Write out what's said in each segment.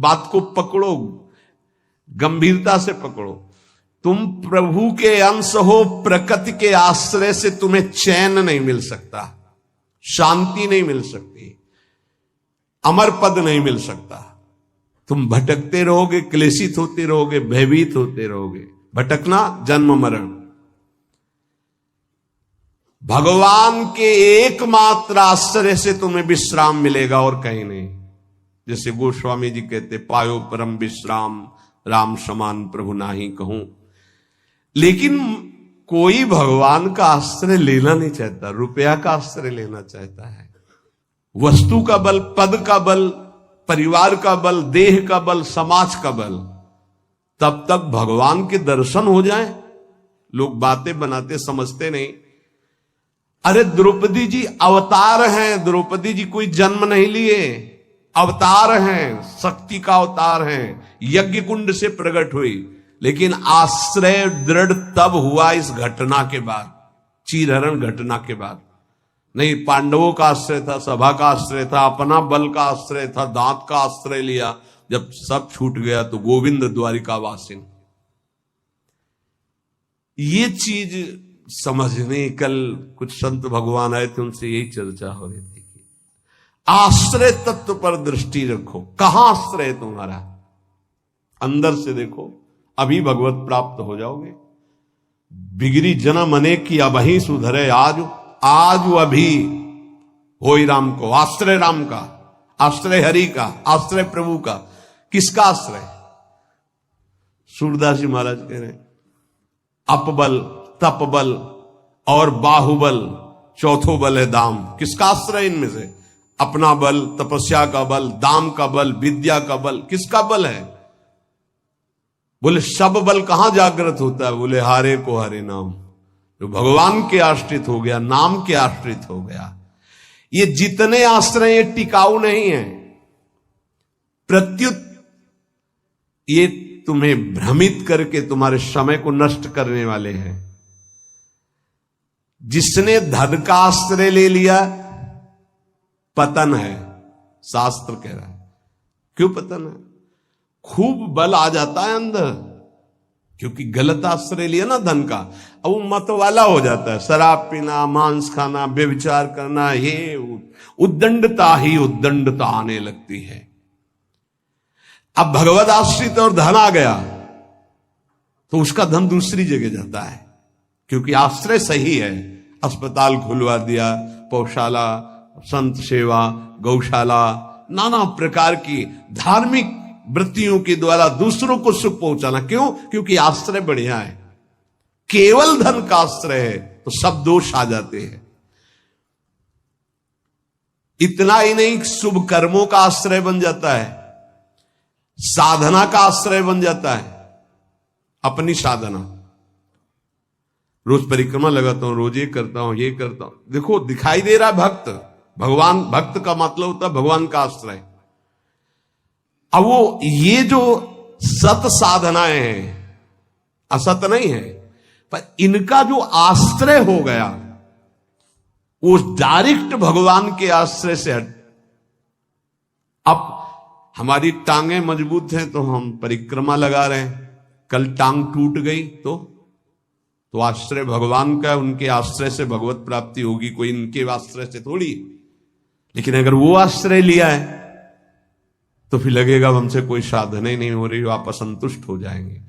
बात को पकड़ो, गंभीरता से पकड़ो। तुम प्रभु के अंश हो, प्रकृति के आश्रय से तुम्हें चैन नहीं मिल सकता, शांति नहीं मिल सकती, अमर पद नहीं मिल सकता। तुम भटकते रहोगे, क्लेशित होते रहोगे, भयभीत होते रहोगे। भटकना जन्म मरण। भगवान के एकमात्र आश्रय से तुम्हें विश्राम मिलेगा और कहीं नहीं। जैसे गोस्वामी जी कहते, पायो परम विश्राम, राम समान प्रभु नाही कहूं। लेकिन कोई भगवान का आश्रय लेना नहीं चाहता, रुपया का आश्रय लेना चाहता है। वस्तु का बल, पद का बल, परिवार का बल, देह का बल, समाज का बल, तब तक भगवान के दर्शन हो जाए। लोग बातें बनाते, समझते नहीं। अरे द्रौपदी जी अवतार हैं, द्रौपदी जी कोई जन्म नहीं लिए, अवतार हैं, शक्ति का अवतार हैं, यज्ञ कुंड से प्रकट हुई। लेकिन आश्रय दृढ़ तब हुआ इस घटना के बाद, चीरहरण घटना के बाद। नहीं, पांडवों का आश्रय था, सभा का आश्रय था, अपना बल का आश्रय था, दांत का आश्रय लिया। जब सब छूट गया तो गोविंद द्वारिका वासिन। ये चीज समझने, कल कुछ संत भगवान आए थे, उनसे यही चर्चा हो रही थी कि आश्रय तत्व पर दृष्टि रखो। कहां आश्रय है तुम्हारा? अंदर से देखो, अभी भगवत प्राप्त हो जाओगे। बिगड़ी जन्म अनेक की अबही सुधरे आज, आज अभी होई राम को। आश्रय राम का, आश्रय हरि का, आश्रय प्रभु का। किसका आश्रय? सूरदास जी महाराज कह रहे हैं, अपबल, तपबल और बाहुबल, चौथो बल है दाम। किसका आश्रय इनमें से? अपना बल, तपस्या का बल, दाम का बल, विद्या का बल। किसका बल है? बोले सब बल कहां जागृत होता है? बोले हारे को हरे नाम। जो भगवान के आश्रित हो गया, नाम के आश्रित हो गया। ये जितने आश्रय टिकाऊ नहीं है, प्रत्युत ये तुम्हें भ्रमित करके तुम्हारे समय को नष्ट करने वाले हैं। जिसने धन का आश्रय ले लिया, पतन है, शास्त्र कह रहा है। क्यों पतन है? खूब बल आ जाता है अंदर, क्योंकि गलत आश्रय लिया ना धन का। अब वो मत वाला हो जाता है, शराब पीना, मांस खाना, व्यभिचार करना, ये उद्दंडता ही उद्दंडता आने लगती है। अब भगवत आश्रित और धन आ गया तो उसका धन दूसरी जगह जाता है, क्योंकि आश्रय सही है। अस्पताल खुलवा दिया, पौशाला, संत सेवा, गौशाला, नाना प्रकार की धार्मिक वृत्तियों के द्वारा दूसरों को सुख पहुंचाना। क्यों? क्योंकि आश्रय बढ़िया है। केवल धन का आश्रय है तो सब दोष आ जाते हैं। इतना ही नहीं, शुभ कर्मों का आश्रय बन जाता है, साधना का आश्रय बन जाता है। अपनी साधना, रोज परिक्रमा लगाता हूं, रोज ये करता हूं, ये करता हूं। देखो दिखाई दे रहा है भक्त, भगवान। भक्त का मतलब होता है भगवान का आश्रय। अब वो ये जो सत साधनाएं हैं, असत नहीं है, पर इनका जो आश्रय हो गया वो डायरेक्ट भगवान के आश्रय से हट। अब हमारी टांगें मजबूत हैं तो हम परिक्रमा लगा रहे हैं, कल टांग टूट गई तो आश्रय भगवान का, उनके आश्रय से भगवत प्राप्ति होगी, कोई इनके आश्रय से थोड़ी। लेकिन अगर वो आश्रय लिया है तो फिर लगेगा हमसे कोई साधना ही नहीं हो रही, आप असंतुष्ट हो जाएंगे।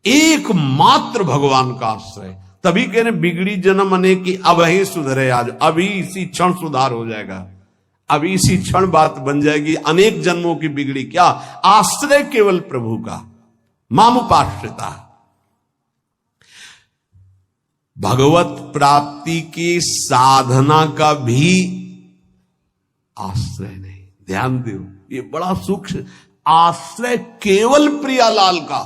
एकमात्र भगवान का आश्रय। तभी कह रहे बिगड़ी जन्म अनेक की अबही सुधरे आज। अभी इसी क्षण सुधार हो जाएगा, अभी इसी क्षण बात बन जाएगी। अनेक जन्मों की बिगड़ी क्या? आश्रय केवल प्रभु का, मामुपाश्रिता। भगवत प्राप्ति की साधना का भी आश्रय नहीं। ध्यान दो, ये बड़ा सूक्ष्म। आश्रय केवल प्रियालाल का।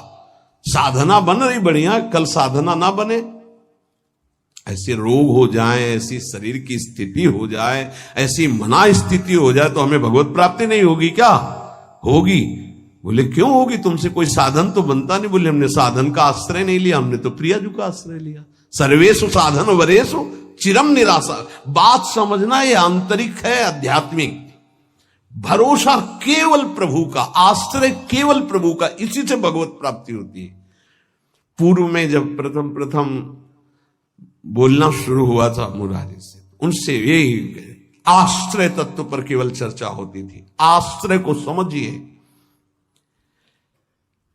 साधना बन रही बढ़िया, कल साधना ना बने, ऐसे रोग हो जाए, ऐसी शरीर की स्थिति हो जाए, ऐसी मना स्थिति हो जाए तो हमें भगवत प्राप्ति नहीं होगी क्या? होगी। बोले क्यों होगी? तुमसे कोई साधन तो बनता नहीं। बोले हमने साधन का आश्रय नहीं लिया, हमने तो प्रियाजू का आश्रय लिया। सर्वेषु साधन वरेषु चिरम निराशा। बात समझना, ये आंतरिक है, आध्यात्मिक। भरोसा केवल प्रभु का, आश्रय केवल प्रभु का, इसी से भगवत प्राप्ति होती है। पूर्व में जब प्रथम प्रथम बोलना शुरू हुआ था मुरारी से, उनसे यही आश्रय तत्व पर केवल चर्चा होती थी। आश्रय को समझिए,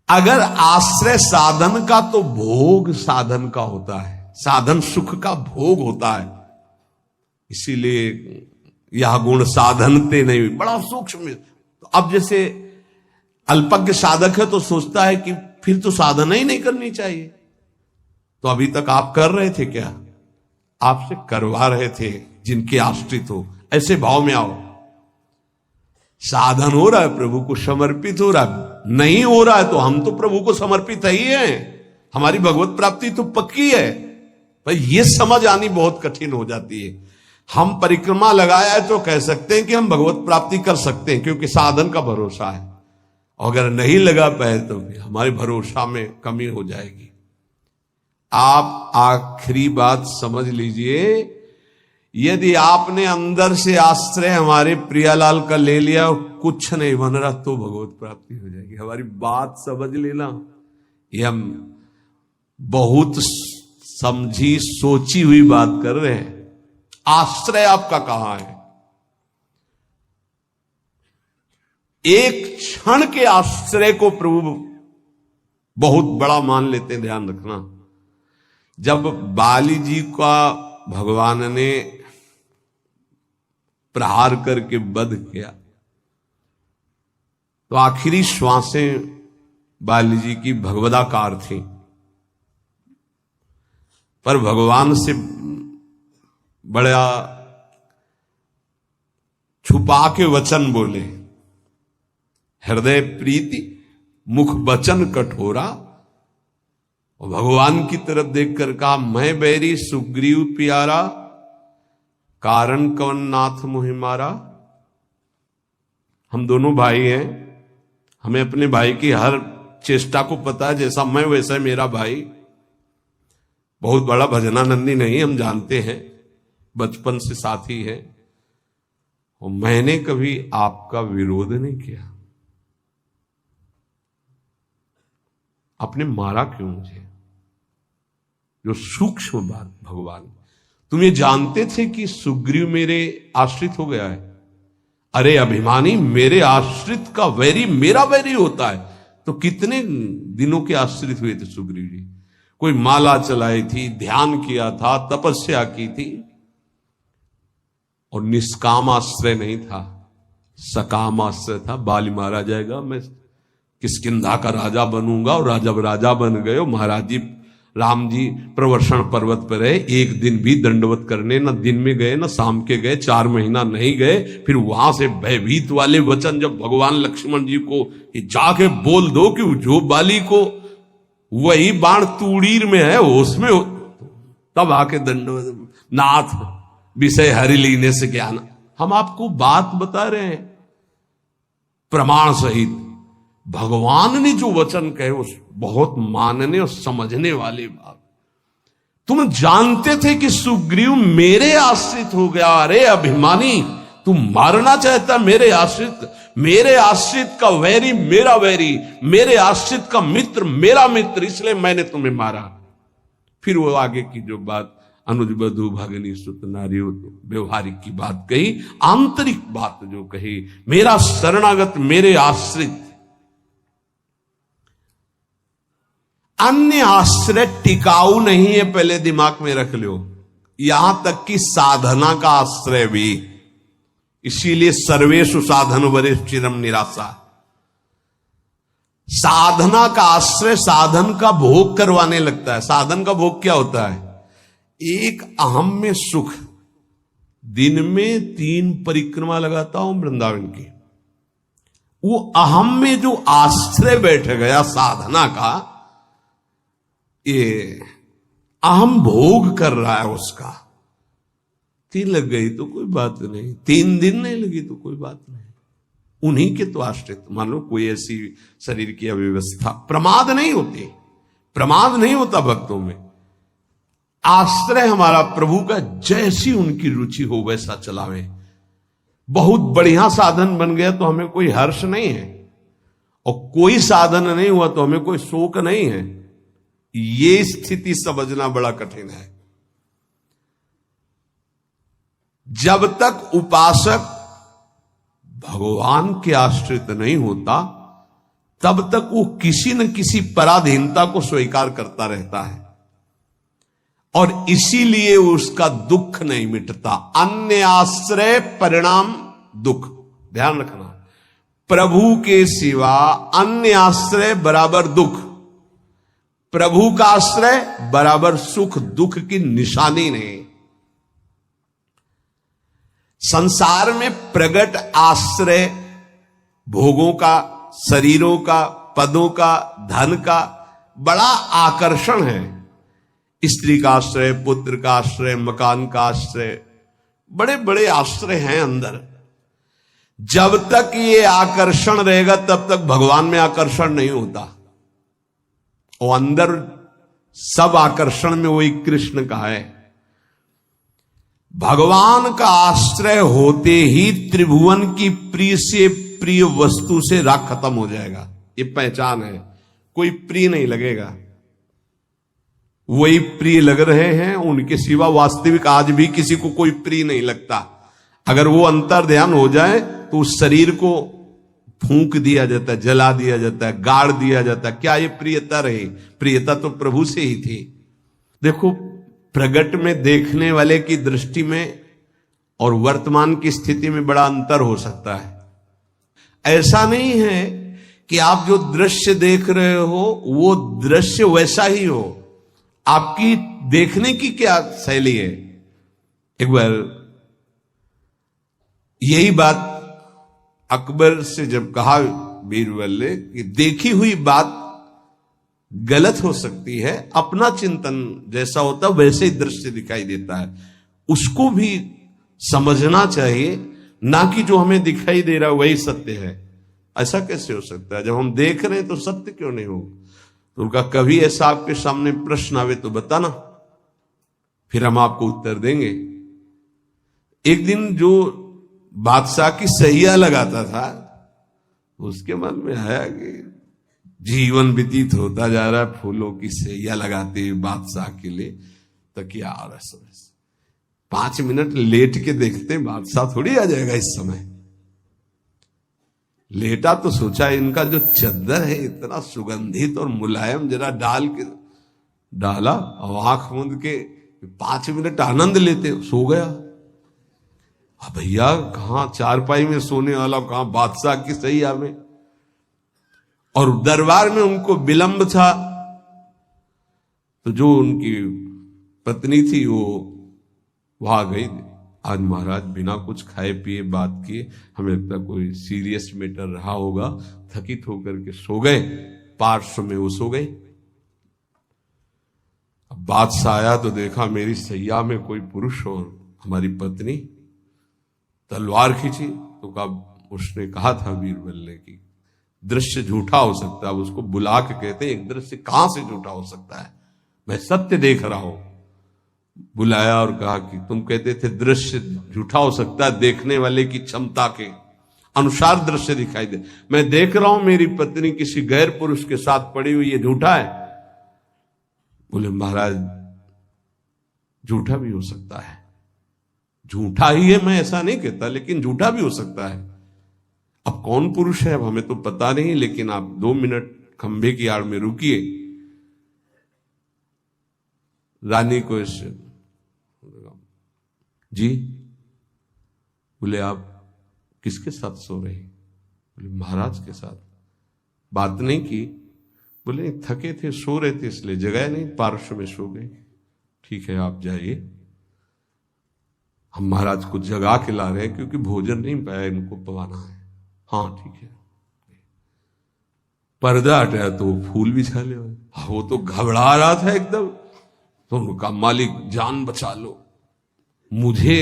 अगर आश्रय साधन का तो भोग साधन का होता है, साधन सुख का भोग होता है। इसीलिए यह गुण साधनते नहीं, बड़ा सूक्ष्म। अब जैसे अल्पज्ञ साधक है तो सोचता है कि फिर तो साधना ही नहीं करनी चाहिए। तो अभी तक आप कर रहे थे क्या? आपसे करवा रहे थे जिनके आश्रित हो, ऐसे भाव में आओ। साधन हो रहा है, प्रभु को समर्पित हो रहा है, नहीं हो रहा है तो हम तो प्रभु को समर्पित ही हैं, हमारी भगवत प्राप्ति तो पक्की है। भाई ये समझ आनी बहुत कठिन हो जाती है। हम परिक्रमा लगाया है तो कह सकते हैं कि हम भगवत प्राप्ति कर सकते हैं, क्योंकि साधन का भरोसा है। अगर नहीं लगा पाए तो हमारे भरोसा में कमी हो जाएगी। आप आखिरी बात समझ लीजिए, यदि आपने अंदर से आश्रय हमारे प्रियालाल का ले लिया और कुछ नहीं बन रहा तो भगवत प्राप्ति हो जाएगी। हमारी बात समझ लेना, ये हम बहुत समझी सोची हुई बात कर रहे हैं। आश्रय आपका कहां है? एक क्षण के आश्रय को प्रभु बहुत बड़ा मान लेते हैं, ध्यान रखना। जब बाली जी का भगवान ने प्रहार करके वध किया तो आखिरी श्वासें बाली जी की भगवदाकार थी, पर भगवान से बड़ा छुपा के वचन बोले, हृदय प्रीति मुख वचन कठोरा। और भगवान की तरफ देखकर कहा, मैं बैरी सुग्रीव प्यारा, कारण कवन नाथ मोहि मारा। हम दोनों भाई हैं, हमें अपने भाई की हर चेष्टा को पता है, जैसा मैं वैसा मेरा भाई। बहुत बड़ा भजनानंदी नहीं, हम जानते हैं, बचपन से साथी है। और मैंने कभी आपका विरोध नहीं किया, आपने मारा क्यों मुझे? जो सूक्ष्म बात भगवान, तुम ये जानते थे कि सुग्रीव मेरे आश्रित हो गया है? अरे अभिमानी, मेरे आश्रित का वैरी मेरा वैरी होता है। तो कितने दिनों के आश्रित हुए थे सुग्रीव जी? कोई माला चलाई थी, ध्यान किया था, तपस्या की थी, और निष्काम आश्रय नहीं था, सकाम आश्रय था। बाली मारा जाएगा, मैं किष्किंधा का राजा बनूंगा। और राजा बन गए। महाराज जी, राम जी प्रवर्षण पर्वत पर रहे, एक दिन भी दंडवत करने न दिन में गए न शाम के गए, 4 महीना नहीं गए। फिर वहां से भयभीत वाले वचन जब भगवान लक्ष्मण जी को जाके बोल दो कि जो बाली को वही बाण तूड़ीर में है उसमें, तब आके दंडवत, नाथ विषय हरि लीने से ज्ञान। हम आपको बात बता रहे हैं प्रमाण सहित। भगवान ने जो वचन कहे उस बहुत मानने और समझने वाली बात। तुम जानते थे कि सुग्रीव मेरे आश्रित हो गया। अरे अभिमानी, तू मारना चाहता मेरे आश्रित का वैरी मेरा वैरी, मेरे आश्रित का मित्र मेरा मित्र, इसलिए मैंने तुम्हें मारा। फिर वो आगे की जो बात अनुज बधु भगनी सुत नारी, व्यवहारिक की बात कही, आंतरिक बात जो कही, मेरा शरणागत मेरे आश्रित। अन्य आश्रय टिकाऊ नहीं है, पहले दिमाग में रख लो। यहां तक कि साधना का आश्रय भी। इसीलिए सर्वेषु साधन वरे चिरम निराशा। साधना का आश्रय साधन का भोग करवाने लगता है। साधन का भोग क्या होता है? एक अहम में सुख। दिन में 3 परिक्रमा लगाता हूं वृंदावन की, वो अहम में जो आश्रय बैठ गया साधना का, ये अहम भोग कर रहा है उसका। 3 लग गई तो कोई बात नहीं, 3 दिन नहीं लगी तो कोई बात नहीं, उन्हीं के तो आश्रित। मान लो कोई ऐसी शरीर की अव्यवस्था, प्रमाद नहीं होती, प्रमाद नहीं होता भक्तों में। आश्रय हमारा प्रभु का, जैसी उनकी रुचि हो वैसा चलावे। बहुत बढ़िया साधन बन गया तो हमें कोई हर्ष नहीं है, और कोई साधन नहीं हुआ तो हमें कोई शोक नहीं है। ये स्थिति समझना बड़ा कठिन है। जब तक उपासक भगवान के आश्रित नहीं होता तब तक वो किसी न किसी पराधीनता को स्वीकार करता रहता है, और इसीलिए उसका दुख नहीं मिटता। अन्य आश्रय परिणाम दुख, ध्यान रखना। प्रभु के सिवा अन्य आश्रय बराबर दुख, प्रभु का आश्रय बराबर सुख, दुख की निशानी नहीं। संसार में प्रगट आश्रय भोगों का, शरीरों का, पदों का, धन का बड़ा आकर्षण है। स्त्री का आश्रय, पुत्र का आश्रय, मकान का आश्रय, बड़े बड़े आश्रय हैं अंदर। जब तक ये आकर्षण रहेगा तब तक भगवान में आकर्षण नहीं होता। और अंदर सब आकर्षण में वही कृष्ण का है। भगवान का आश्रय होते ही त्रिभुवन की प्रिय से प्रिय वस्तु से राग खत्म हो जाएगा। ये पहचान है, कोई प्रिय नहीं लगेगा। वही प्रिय लग रहे हैं, उनके सिवा वास्तविक आज भी किसी को कोई प्रिय नहीं लगता। अगर वो अंतर ध्यान हो जाए तो उस शरीर को फूंक दिया जाता है, जला दिया जाता है, गाड़ दिया जाता है। क्या ये प्रियता रही? प्रियता तो प्रभु से ही थी। देखो, प्रगट में देखने वाले की दृष्टि में और वर्तमान की स्थिति में बड़ा अंतर हो सकता है। ऐसा नहीं है कि आप जो दृश्य देख रहे हो वो दृश्य वैसा ही हो। आपकी देखने की क्या शैली है? एक बार यही बात अकबर से जब कहा बीरबल ने कि देखी हुई बात गलत हो सकती है, अपना चिंतन जैसा होता वैसे ही दृश्य दिखाई देता है, उसको भी समझना चाहिए, ना कि जो हमें दिखाई दे रहा है वही सत्य है। ऐसा कैसे हो सकता है? जब हम देख रहे हैं तो सत्य क्यों नहीं हो? तो उनका कभी ऐसा आपके सामने प्रश्न आवे तो बताना, फिर हम आपको उत्तर देंगे। एक दिन जो बादशाह की सैया लगाता था, उसके मन में आया कि जीवन व्यतीत होता जा रहा है फूलों की सैया लगाते हुए बादशाह के लिए, तो क्या आ रहा है? 5 मिनट लेट के देखते बादशाह थोड़ी आ जाएगा इस समय। लेटा तो सोचा इनका जो चद्दर है इतना सुगंधित और मुलायम, जरा डाल के डाला और आंख मूंद के 5 मिनट आनंद लेते, सो गया। अब भैया कहां चारपाई में सोने वाला, कहां बादशाह की सैया में। और दरबार में उनको विलंब था, तो जो उनकी पत्नी थी वो वहां गई। आज महाराज बिना कुछ खाए पिए बात किए, हमें लगता कोई सीरियस मैटर रहा होगा, थकित होकर के सो गए। पार्श्व में वो सो गए। अब बादशाह आया तो देखा मेरी सैया में कोई पुरुष और हमारी पत्नी। तलवार खींची तो उसने कहा था बीरबल ने कि दृश्य झूठा हो सकता है। उसको बुला के कहते एक दृश्य कहां से झूठा हो सकता है, मैं सत्य देख रहा हूं। बुलाया और कहा कि तुम कहते थे दृश्य झूठा हो सकता है, देखने वाले की क्षमता के अनुसार दृश्य दिखाई दे। मैं देख रहा हूं मेरी पत्नी किसी गैर पुरुष के साथ पड़ी हुई, ये झूठा है? बोले महाराज झूठा भी हो सकता है। झूठा ही है मैं ऐसा नहीं कहता, लेकिन झूठा भी हो सकता है। अब कौन पुरुष है अब हमें तो पता नहीं, लेकिन आप 2 मिनट खंभे की आड़ में रुकिए। रानी को जी, बोले आप किसके साथ सो रहे? बोले महाराज के साथ। बात नहीं की? बोले थके थे, सो रहे थे इसलिए जगह नहीं, पार्श्व में सो गए। ठीक है आप जाइए, हम महाराज को जगा के ला रहे हैं क्योंकि भोजन नहीं पाया, इनको पवाना है। हाँ ठीक है। पर्दा हटाया तो वो फूल बिछा ले। वो तो घबरा रहा था एकदम, तो उनका मालिक जान बचा लो, मुझे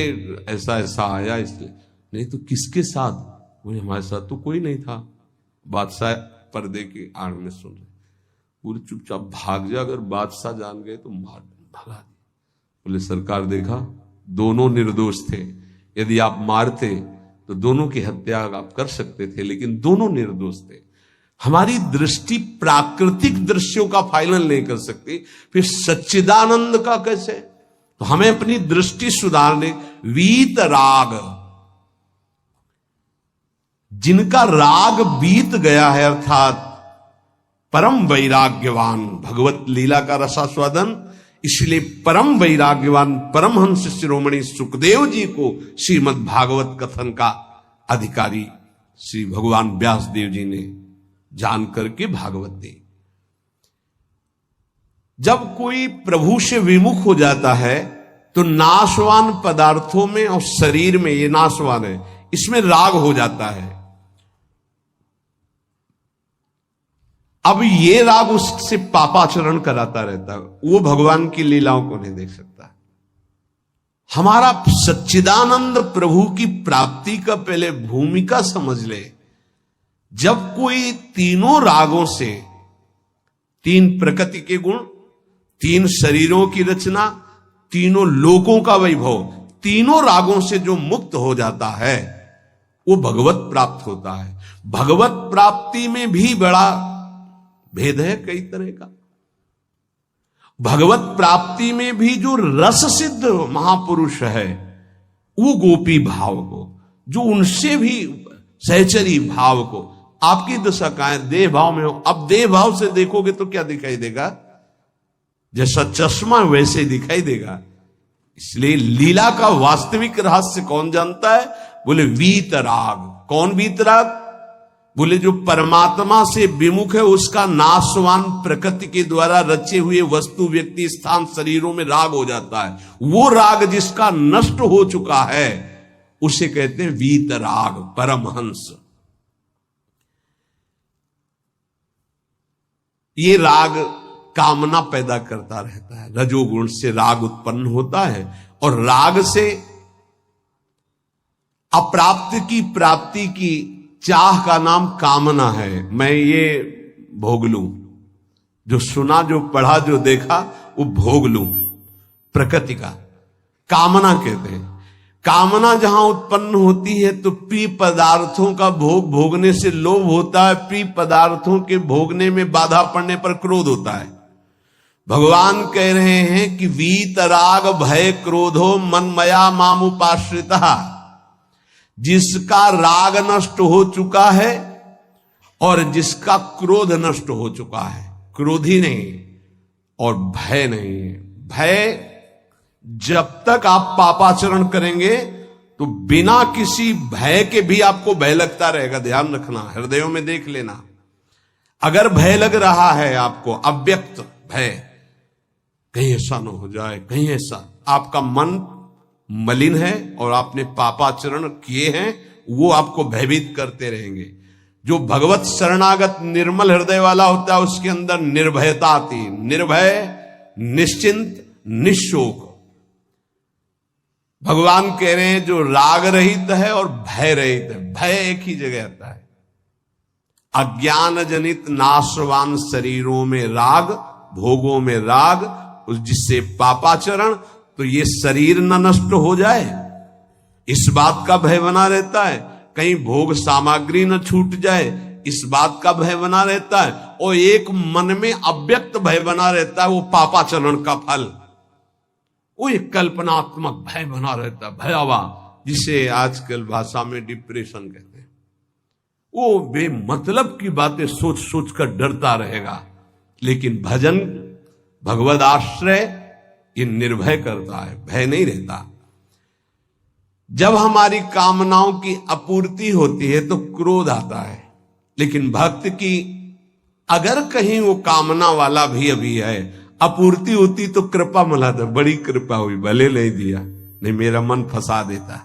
ऐसा ऐसा आया इसलिए। नहीं तो किसके साथ? बोले हमारे साथ तो कोई नहीं था। बादशाह पर्दे की आड़ में सुन रहे। पूरे चुपचाप भाग जा, अगर बादशाह जान गए तो मार भगा दिए। बोले सरकार देखा दोनों निर्दोष थे, यदि आप मारते तो दोनों की हत्या आप कर सकते थे, लेकिन दोनों निर्दोष थे। हमारी दृष्टि प्राकृतिक दृश्यों का फाइनल नहीं कर सकती, फिर सच्चिदानंद का कैसे? तो हमें अपनी दृष्टि सुधारने, वीत राग, जिनका राग बीत गया है, अर्थात परम वैराग्यवान, भगवत लीला का रसास्वादन, इसलिए परम वैराग्यवान परमहंस शिरोमणि सुखदेव जी को श्रीमद् भागवत कथन का अधिकारी श्री भगवान व्यास देव जी ने जान करके भागवत दी। जब कोई प्रभु से विमुख हो जाता है तो नाशवान पदार्थों में और शरीर में, ये नाशवान है, इसमें राग हो जाता है। अब ये राग उससे पापाचरण कराता रहता है, वो भगवान की लीलाओं को नहीं देख सकता। हमारा सच्चिदानंद प्रभु की प्राप्ति का पहले भूमिका समझ ले। जब कोई तीनों रागों से, तीन प्रकृति के गुण, तीन शरीरों की रचना, तीनों लोकों का वैभव, तीनों रागों से जो मुक्त हो जाता है वो भगवत प्राप्त होता है। भगवत प्राप्ति में भी बड़ा भेद है कई तरह का। भगवत प्राप्ति में भी जो रस सिद्ध महापुरुष है, वो गोपी भाव को, जो उनसे भी सहचरी भाव को, आपकी दशा का है देह भाव में हो। अब देह भाव से देखोगे तो क्या दिखाई देगा? जैसा चश्मा वैसे दिखाई देगा। इसलिए लीला का वास्तविक रहस्य कौन जानता है? बोले वीतराग। कौन वीतराग? बोले जो परमात्मा से विमुख है, उसका नाशवान प्रकृति के द्वारा रचे हुए वस्तु, व्यक्ति, स्थान, शरीरों में राग हो जाता है। वो राग जिसका नष्ट हो चुका है उसे कहते हैं वीतराग, परमहंस। ये राग कामना पैदा करता रहता है। रजोगुण से राग उत्पन्न होता है और राग से अप्राप्त की प्राप्ति की चाह का नाम कामना है। मैं ये भोग लूं, जो सुना, जो पढ़ा, जो देखा, वो भोग लूं, प्रकृति का कामना कहते हैं। कामना जहां उत्पन्न होती है तो प्रिय पदार्थों का भोग भोगने से लोभ होता है, प्रिय पदार्थों के भोगने में बाधा पड़ने पर क्रोध होता है। भगवान कह रहे हैं कि वीतराग भय क्रोधो मनमया मामुपाश्रिता। जिसका राग नष्ट हो चुका है और जिसका क्रोध नष्ट हो चुका है, क्रोधी नहीं और भय नहीं है। भय, जब तक आप पापाचरण करेंगे तो बिना किसी भय के भी आपको भय लगता रहेगा। ध्यान रखना, हृदयों में देख लेना। अगर भय लग रहा है आपको, अव्यक्त भय, कहीं ऐसा न हो जाए, कहीं ऐसा, आपका मन मलिन है और आपने पापाचरण किए हैं, वो आपको भयभीत करते रहेंगे। जो भगवत शरणागत निर्मल हृदय वाला होता है उसके अंदर निर्भयता आती, निर्भय, निश्चिंत, निशोक। भगवान कह रहे हैं जो राग रहित है और भय रहित है। भय एक ही जगह आता है। अज्ञान जनित नाशवान शरीरों में राग, भोगों में राग, जिससे पापाचरण, तो ये शरीर न नष्ट हो जाए, इस बात का भय बना रहता है। कहीं भोग सामग्री न छूट जाए, इस बात का भय बना रहता है। और एक मन में अव्यक्त भय बना रहता है, वो पापाचरण का फल, वो एक कल्पनात्मक भय बना रहता है, भयावह, जिसे आजकल भाषा में डिप्रेशन कहते हैं। वो बेमतलब की बातें सोच सोच कर डरता रहेगा। लेकिन भजन, भगवद आश्रय, ये निर्भय करता है, भय नहीं रहता। जब हमारी कामनाओं की आपूर्ति होती है तो क्रोध आता है। लेकिन भक्त की अगर कहीं वो कामना वाला भी अभी है, आपूर्ति होती तो कृपा मनाता, बड़ी कृपा हुई, भले नहीं दिया, नहीं मेरा मन फंसा देता।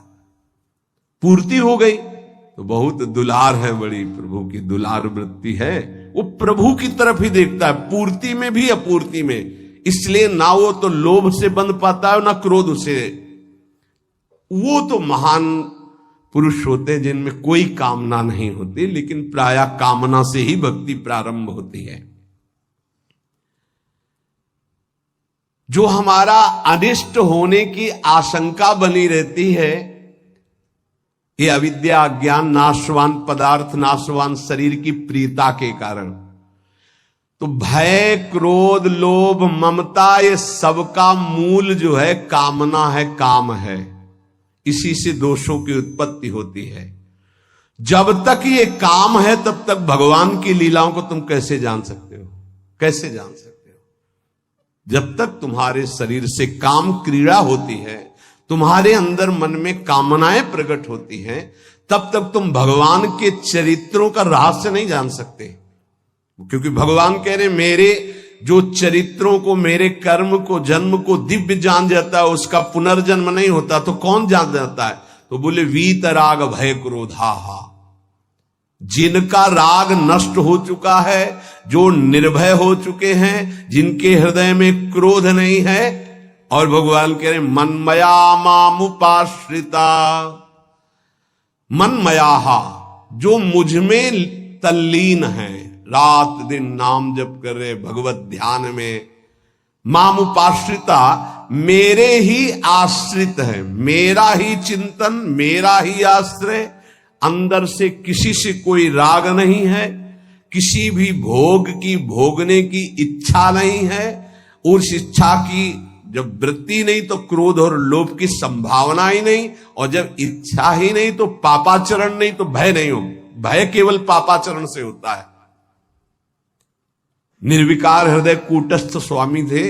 पूर्ति हो गई तो बहुत दुलार है, बड़ी प्रभु की दुलार वृत्ति है। वो प्रभु की तरफ ही देखता है, पूर्ति में भी अपूर्ति में। इसलिए ना वो तो लोभ से बंध पाता है, ना क्रोध से। वो तो महान पुरुष होते हैं जिनमें कोई कामना नहीं होती, लेकिन प्रायः कामना से ही भक्ति प्रारंभ होती है। जो हमारा अनिष्ट होने की आशंका बनी रहती है, ये अविद्या, अज्ञान, नाशवान पदार्थ, नाशवान शरीर की प्रियता के कारण। तो भय, क्रोध, लोभ, ममता, ये सबका मूल जो है कामना है, काम है। इसी से दोषों की उत्पत्ति होती है। जब तक ये काम है तब तक भगवान की लीलाओं को तुम कैसे जान सकते हो? कैसे जान सकते हो? जब तक तुम्हारे शरीर से काम क्रीड़ा होती है, तुम्हारे अंदर मन में कामनाएं प्रकट होती हैं, तब तक तुम भगवान के चरित्रों का रहस्य नहीं जान सकते। क्योंकि भगवान कह रहे मेरे जो चरित्रों को, मेरे कर्म को, जन्म को दिव्य जान जाता है, उसका पुनर्जन्म नहीं होता, तो कौन जान जाता है? तो बोले वीतराग भय क्रोधाहा, जिनका राग नष्ट हो चुका है, जो निर्भय हो चुके हैं, जिनके हृदय में क्रोध नहीं है। और भगवान कह रहे मनमया मामुपाश्रिता, मनमयाहा, जो मुझ में तल्लीन है, रात दिन नाम जप कर रहे, भगवत ध्यान में, मामुपाश्रिता, मेरे ही आश्रित है, मेरा ही चिंतन, मेरा ही आश्रय, अंदर से किसी से कोई राग नहीं है, किसी भी भोग की भोगने की इच्छा नहीं है। उस इच्छा की जब वृत्ति नहीं तो क्रोध और लोभ की संभावना ही नहीं, और जब इच्छा ही नहीं तो पापाचरण नहीं, तो भय नहीं हो। भय केवल पापाचरण से होता है। निर्विकार हृदय कूटस्थ स्वामी थे,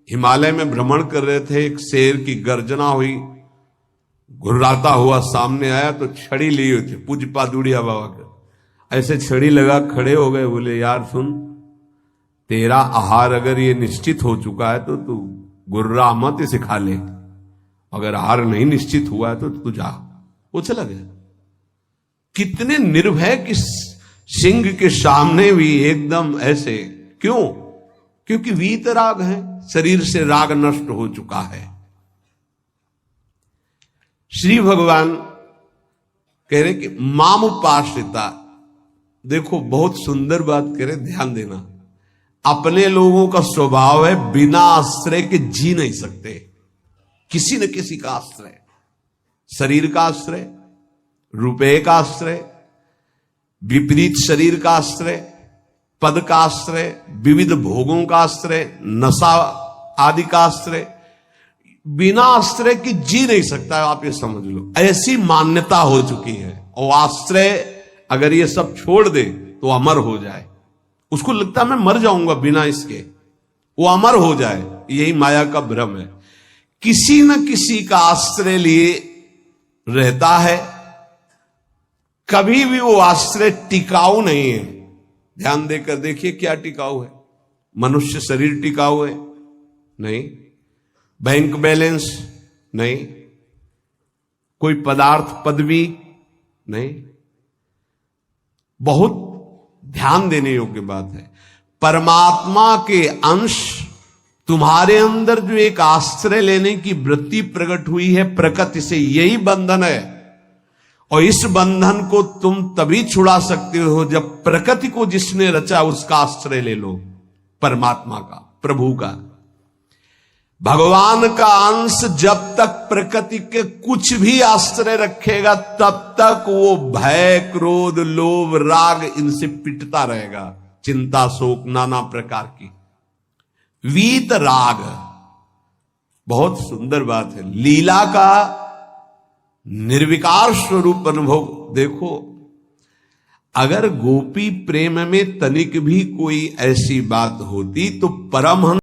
हिमालय में भ्रमण कर रहे थे, एक शेर की गर्जना हुई, घुर्राता हुआ सामने आया तो छड़ी ली हुई थी, पूज्य पादुड़िया बाबा का। ऐसे छड़ी लगा खड़े हो गए, बोले यार सुन, तेरा आहार अगर ये निश्चित हो चुका है तो तू गुर्रा मत इसे खा ले, अगर आहार नहीं निश्चित हुआ है तो तू जा। वो चला गया। कितने निर्भय कि सिंह के सामने भी एकदम ऐसे, क्यों? क्योंकि वीतराग है, शरीर से राग नष्ट हो चुका है। श्री भगवान कह रहे कि मामुपाश्रिता, देखो बहुत सुंदर बात कह रहे, ध्यान देना। अपने लोगों का स्वभाव है बिना आश्रय के जी नहीं सकते, किसी न किसी का आश्रय, शरीर का आश्रय, रुपए का आश्रय, विपरीत शरीर का आश्रय, पद का आश्रय, विविध भोगों का आश्रय, नशा आदि का आश्रय, बिना आश्रय की जी नहीं सकता। आप ये समझ लो, ऐसी मान्यता हो चुकी है। और आश्रय अगर ये सब छोड़ दे तो अमर हो जाए, उसको लगता है मैं मर जाऊंगा बिना इसके, वो अमर हो जाए। यही माया का भ्रम है। किसी न किसी का आश्रय लिए रहता है, कभी भी वो आश्रय टिकाऊ नहीं है। ध्यान देकर देखिए क्या टिकाऊ है? मनुष्य शरीर टिकाऊ है? नहीं। Bank balance? नहीं। कोई पदार्थ, पदवी? नहीं। बहुत ध्यान देने योग्य बात है। परमात्मा के अंश तुम्हारे अंदर जो एक आश्रय लेने की वृत्ति प्रकट हुई है प्रकृति से, यही बंधन है। और इस बंधन को तुम तभी छुड़ा सकते हो जब प्रकृति को जिसने रचा उसका आश्रय ले लो, परमात्मा का, प्रभु का। भगवान का अंश जब तक प्रकृति के कुछ भी आश्रय रखेगा तब तक वो भय, क्रोध, लोभ, राग इनसे पिटता रहेगा, चिंता, शोक, नाना प्रकार की। वीत राग, बहुत सुंदर बात है। लीला का निर्विकार स्वरूप अनुभव देखो। अगर गोपी प्रेम में तनिक भी कोई ऐसी बात होती तो परमहंस